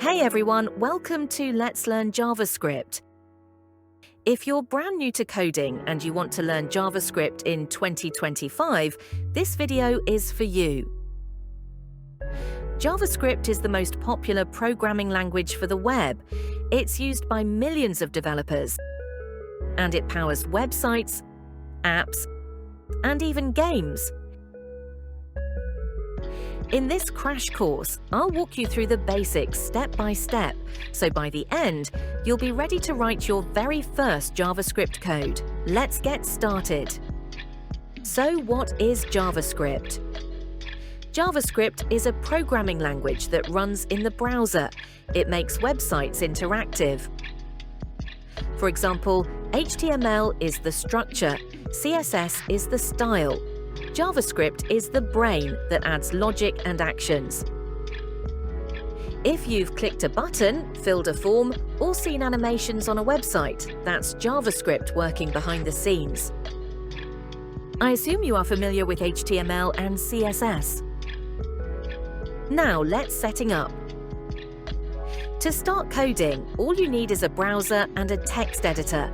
Hey everyone, welcome to Let's Learn JavaScript. If you're brand new to coding and you want to learn JavaScript in 2025, this video is for you. JavaScript is the most popular programming language for the web. It's used by millions of developers, and it powers websites, apps, and even games. In this crash course, I'll walk you through the basics step by step, so by the end, you'll be ready to write your very first JavaScript code. Let's get started. So what is JavaScript? JavaScript is a programming language that runs in the browser. It makes websites interactive. For example, HTML is the structure, CSS is the style. JavaScript is the brain that adds logic and actions. If you've clicked a button, filled a form, or seen animations on a website, that's JavaScript working behind the scenes. I assume you are familiar with HTML and CSS. Now let's setting up. To start coding, all you need is a browser and a text editor.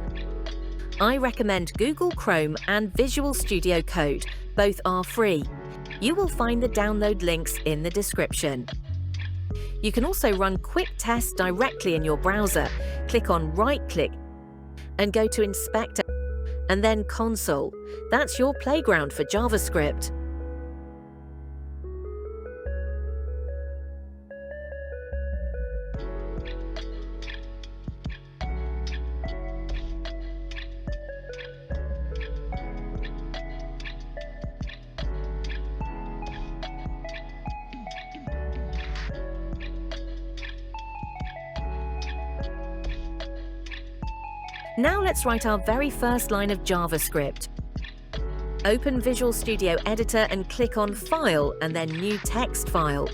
I recommend Google Chrome and Visual Studio Code. Both are free. You will find the download links in the description. You can also run quick tests directly in your browser. Click on right-click and go to Inspector and then Console. That's your playground for JavaScript. Now let's write our very first line of JavaScript. Open Visual Studio Editor and click on File and then New Text File.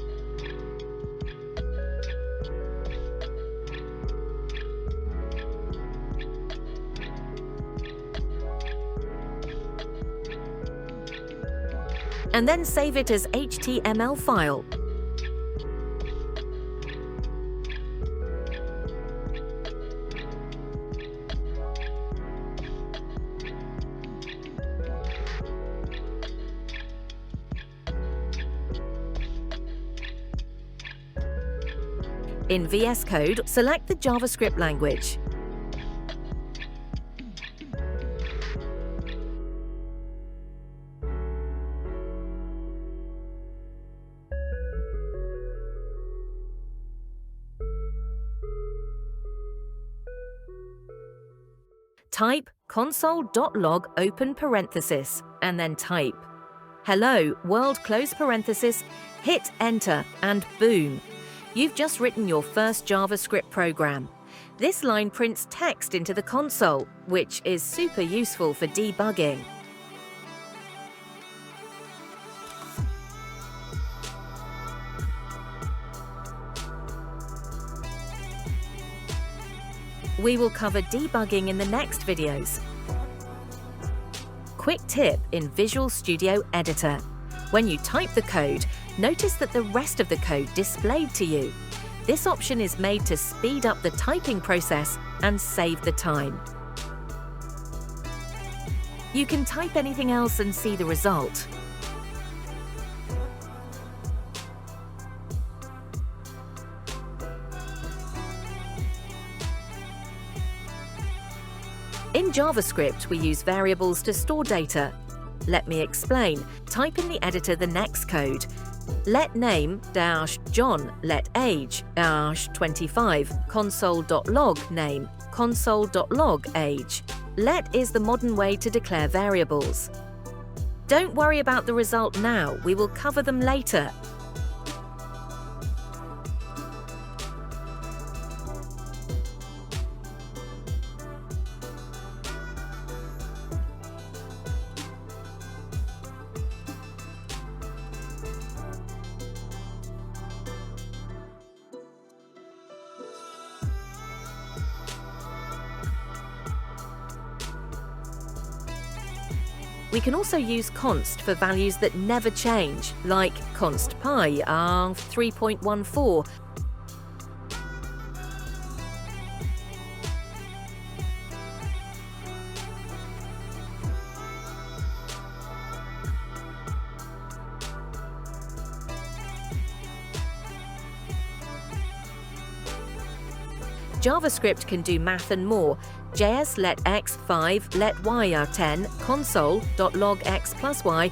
And then save it as HTML file. In VS Code, select the JavaScript language. Type console.log open parenthesis and then type hello world close parenthesis, hit enter and boom. You've just written your first JavaScript program. This line prints text into the console, which is super useful for debugging. We will cover debugging in the next videos. Quick tip in Visual Studio Editor. When you type the code, notice that the rest of the code displayed to you. This option is made to speed up the typing process and save the time. You can type anything else and see the result. In JavaScript, we use variables to store data. Let me explain. Type in the editor the next code. Let name -John, let age -25, console.log name, console.log age. Let is the modern way to declare variables. Don't worry about the result now, we will cover them later. We can also use const for values that never change, like const pi 3.14. JavaScript can do math and more. JS let x 5, let y are 10, console.log x plus y.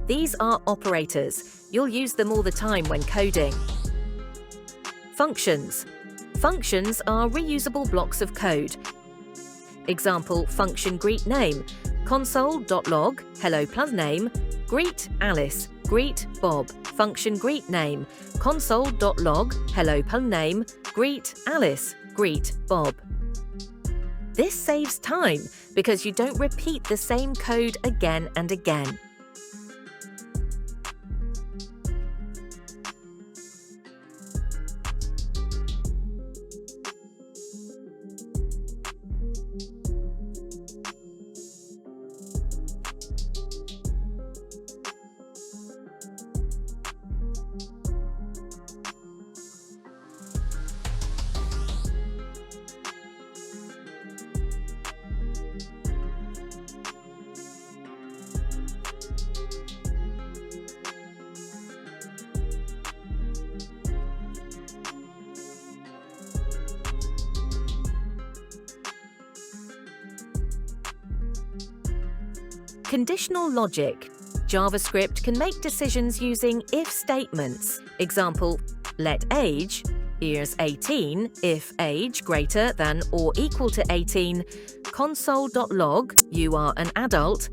These are operators. You'll use them all the time when coding. Functions. Functions are reusable blocks of code. Example, function greet name. Console.log, hello plus name, greet Alice, greet Bob. Function greet name. Console.log, hello plus name, greet Alice, greet Bob. This saves time because you don't repeat the same code again and again. Conditional logic. JavaScript can make decisions using if statements. Example, let age, here's 18, if age greater than or equal to 18, console.log, you are an adult,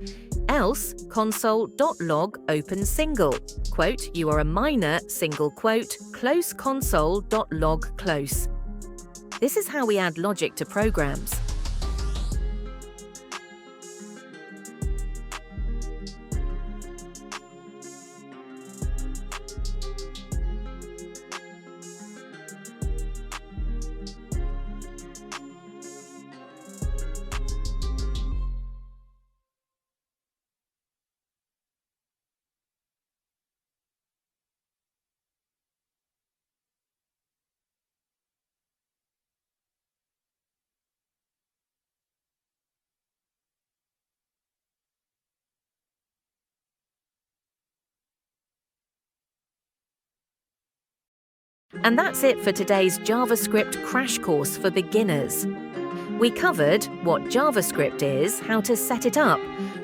else console.log open single, quote, you are a minor, single quote, close console.log close. This is how we add logic to programs. And that's it for today's JavaScript crash course for beginners. We covered what JavaScript is, how to set it up,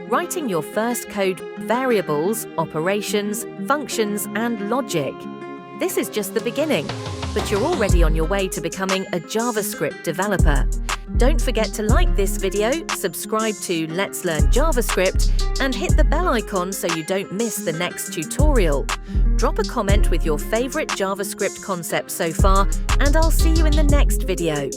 writing your first code, variables, operations, functions, and logic. This is just the beginning, but you're already on your way to becoming a JavaScript developer. Don't forget to like this video, subscribe to Let's Learn JavaScript, and hit the bell icon so you don't miss the next tutorial. Drop a comment with your favorite JavaScript concept so far, and I'll see you in the next video.